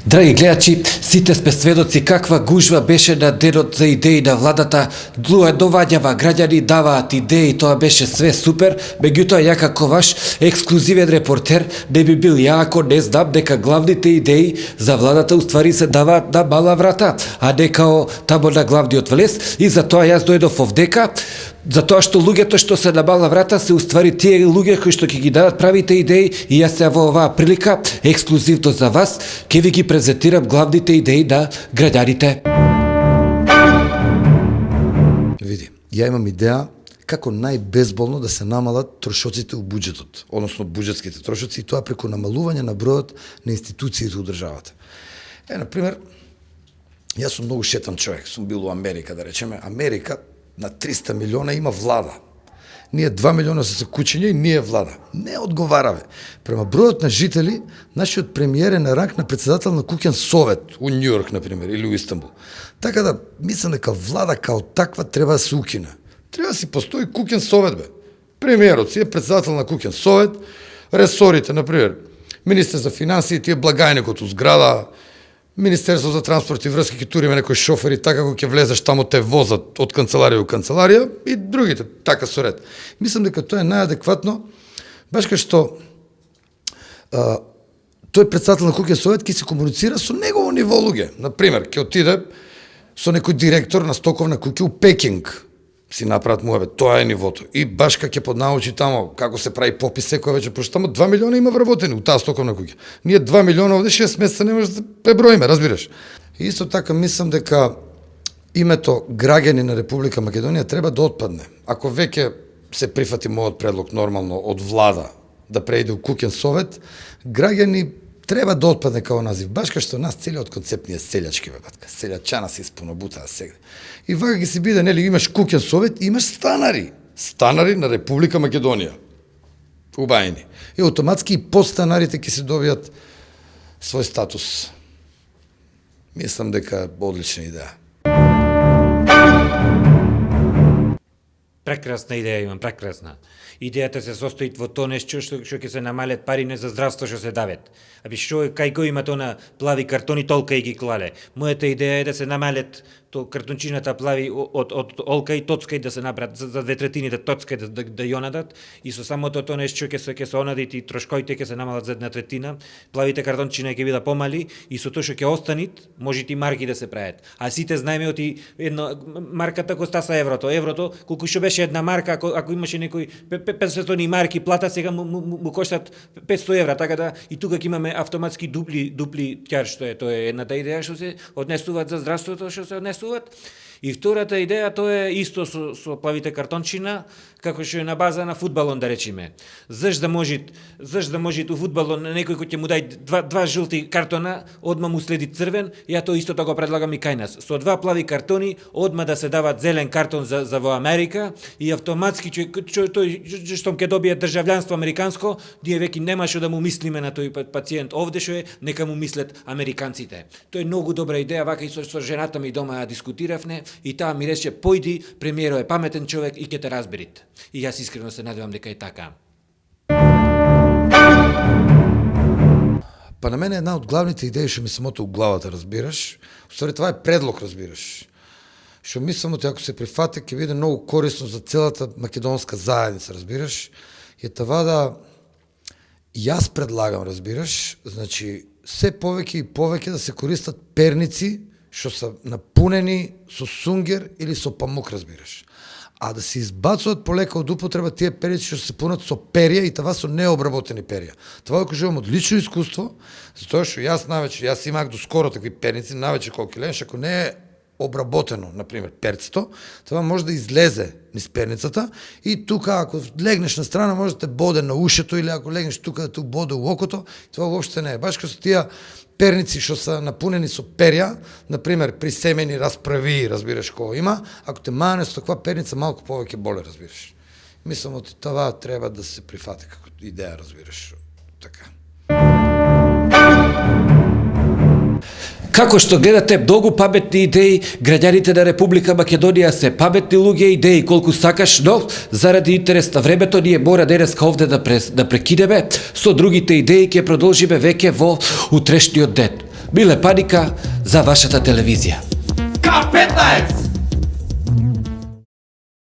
Драги гледачи, сите сме сведоци каква гужва беше на денот за идеи на владата. Луѓе доваѓава, граѓани даваат идеи, тоа беше све супер. Меѓутоа, ја како ваш ексклузивен репортер не би бил ја ако не знам дека главните идеи за владата уствари се даваат на мала врата, а не као тамо на главниот влез. И затоа јас дојдов овдека, затоа што луѓето што се на мала врата се уствари тие луѓе кои што ќе ги дадат правите идеи, и јас се во оваа прилика ексклузивно за вас ќе ви ги презентирам главните идеи на граѓаните. Види, ја имам идеја како најбезболно да се намалат трошоците у буџетот, односно буџетските трошоци, и тоа преку намалување на бројот на институциите у државата. Например, јас сум многу шетан човек, сум бил у Америка, да речеме. Америка на 300 милиона има влада. Ние 2 милиона се кучиња и ние влада. Не одговараве. Према бројот на жители, нашиот премиер е на ранг на председател на куќен совет у Њујорк, например, или у Истанбул. Така да, мислам дека влада као таква треба да се укине. Треба да си постои куќен совет, бе. Премиерот си е председател на куќен совет, ресорите, например, министер за финансии, тие благајникот у зграда, Министерство за транспорт и врски, ке туриме некои шофери, така како ќе влезеш тамо те возат од канцеларија у канцеларија, и другите, така со ред. Мислам дека тоа е најадекватно, баш кај што тој председател на куќен совет ќе се комуницира со негово ниво луѓе. Например, ќе отиде со некој директор на стоковна куќа у Пекинг, си направат муабет, тоа е нивото. И баш ќе поднаучи тамо како се прави попис секој вече, пошто тамо 2 милиона има вработени у таа стоковна куќа. Ние 2 милиона овде 6 месеца не може да преброиме, разбираш. И исто така мислам дека името граѓани на Република Македонија треба да отпадне. Ако веќе се прифати мојот предлог нормално од влада да преиде у куќен совет, граѓани треба да отпадне као назив. Баш кај што нас целиот концепт ни е селјачки, бе, батка. Селјачана се испонобутаа сега. И вака ќе се биде, нели, имаш куќен совет, имаш станари. Станари на Република Македонија. Убајни. И автоматски и подстанарите ќе се добијат свој статус. Мислам дека одлична идеја. Прекрасна идеја имам, прекрасна. Идејата се состои во тоа нешто што ќе се намалет пари не за здравство што се дават. Аби што кај го има тоа на плави картони, толка и ги клале. Мојата идеја е да се намалет то картончината плави од олка и тоцка и да се направат за 2/3 да тоцка да ја надат, и со самото тоа нешто ќе се онадит и трошкоите ќе се намалат за 1/3, плавите картончина ќе бидат помали и со тоа што ќе останит може и марки да се прават. А сите знаеме оти една марката коста са еврото. Еврото колку што беше една марка, ако имаше некој 500 марки плата, сега му коштат 500 евра, така да и тука ќе имаме автоматски дупли ќар, што е тоа е едната идеја што се однесуваат за здравството, што се однесуваат. И втората идеја тоа е исто со плавите картончина, како што е на база на фудбалон, да речеме. Заш да може у фудбалон некој кој ќе му дај два жолти картона, одма му следи црвен, ја тоа исто го предлагам и кај нас. Со 2 плави картони одма да се дават зелен картон за во Америка, и автоматски тој што ќе добие државјанство американско, ние веќе нема што да му мислиме на тој пациент овде што е, нека му мислат американците. Тоа е многу добра идеја, вака и со жената ми дома ја дискутиравне, и таа ми рече, појди, премиерот е паметен човек и ќе те разберит. И јас искрено се надевам дека е така. Па на мене една од главните идеи што ми самото у главата, разбираш, устари това е предлог, разбираш, што мислам ако се прифати ќе биде многу корисно за целата македонска заедница, разбираш, е това да јас предлагам, разбираш, значи се повеќе и повеќе да се користат перници што се напунени со сунгер или со памук, разбираш. А да се избацуваат полека од употреба тие перици што се пунат со перја, и това со необработени перја. Това го кажувам од лично искуство, затоа што јас имах до скоро такви перници, навече колку леш, ако не е обработено, например, перцето, това може да излезе низ перницата, и тука ако легнеш на страна може да те боде на ушето, или ако легнеш тука да те боде у окото, това воопште не е. Баш како со тие перници што се напунени со перја, например, при семени расправи, разбираш кој има, ако те мане со таква перница, малку повеќе боле, разбираш. Мислам, оти това треба да се прифати како идеја, разбираш, така. Како што гледате, многу паметни идеи, граѓаните на Република Македонија се паметни луѓе, идеи колку сакаш, но заради интерес на времето ние мора денеска овде да прекинеме, со другите идеи ќе продолжиме веќе во утрешниот ден. Миле Паника за вашата телевизија. K15!